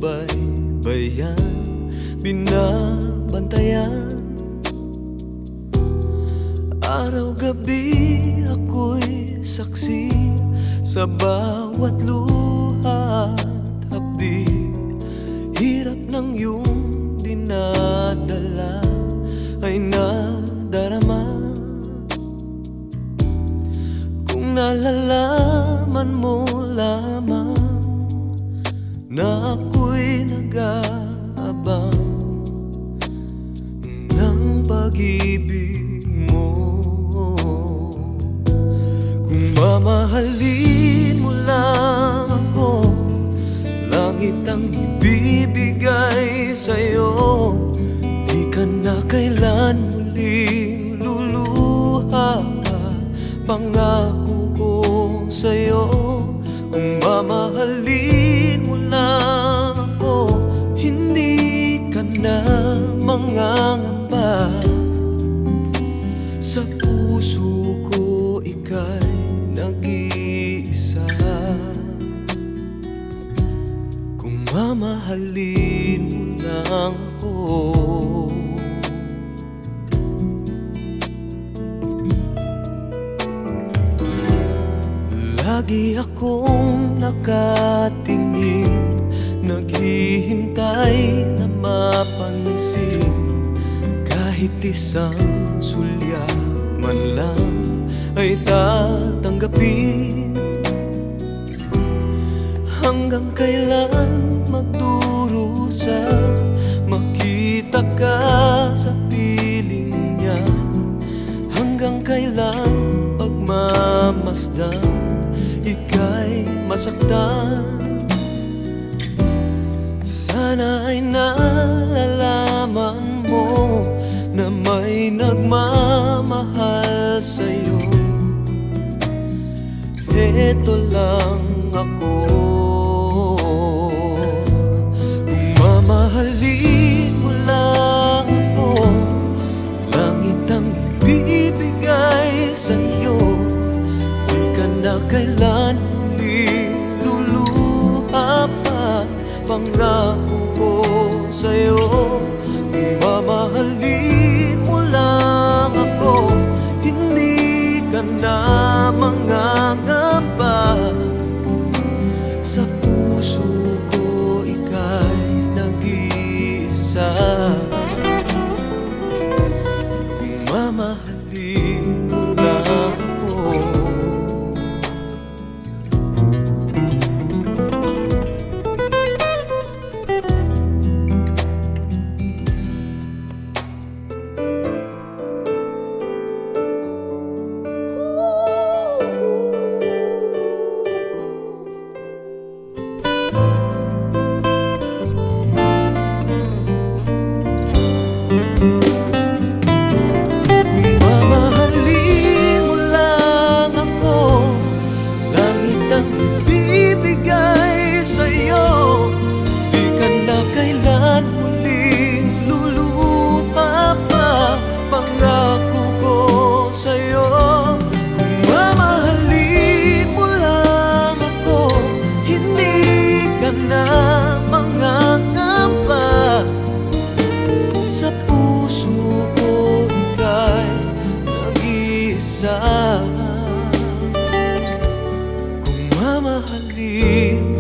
sinusubaybayan, binabantayan. Araw-gabi ako'y saksi sa bawat luha at hapdi. Hirap ng iyong dinadala ay nadarama. Kung nalalaman mo lamang na ako'y nag-aabang ng pag-ibig mo, kung mamahalin mo lang ako, langit ang ibibigay sa'yo. Di ka na kailan muling luluha ka, pangako ko sa'yo. Kung mamahalin mo lang ako, hindi ka na mangangamba. Sa puso ko ika'y nag-iisa. Kung mamahalin mo lang ako, lagi akong nakatingin, naghihintay na mapansin. Kahit isang sulya man lang ay tatanggapin. Hanggang kailan magdurusa, makita ka sa piling niya? Hanggang kailan pagmamasdan, ika'y masaktan? Sana ay nalalaman mo na may nagmamahal sa'yo. Eto lang ako. Kung mamahalin mo lang ako, langit ang ibibigay sa'yo. Di ka na kailan muling luluha pa, pangako ko sa'yo. Kung mamahalin mo lang ako, hindi ka na mangangamba. Sa puso ko ika'y nag-iisa. Kung mamahalin mo lang ako, na mangangamba. Sa puso ko ika'y nag-iisa. Kung mamahalin